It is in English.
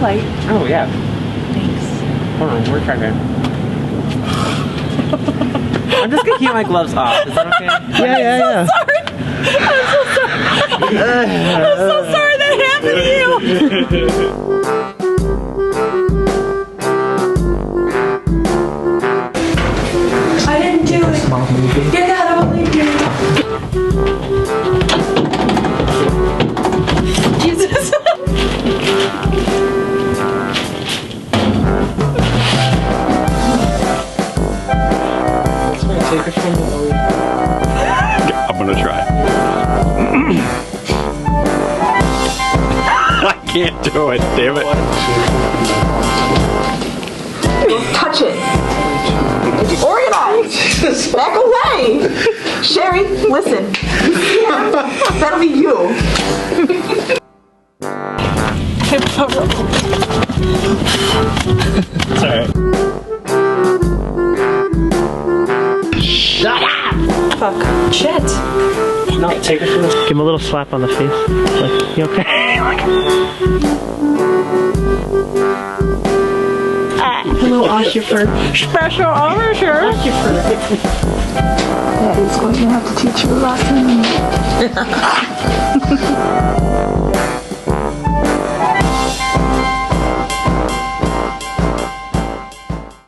light. Oh, yeah. Thanks. Hold on, we're trying to... I'm just gonna keep my gloves off. Is that okay? Yeah. Sorry. I'm so sorry. I'm so sorry that happened to you. I didn't do it. Get out of the Jesus. Take it from the I'm gonna try. I can't do it, damn it. Touch it. It's organized. Back away. Sherry, listen. That'll be you. It's alright. Shut up. Fuck. Shit. No, take it from the... Give him a little slap on the face. Like, you okay? Hello, Oshifer. Special officer. Daddy's going to have to teach you a lesson.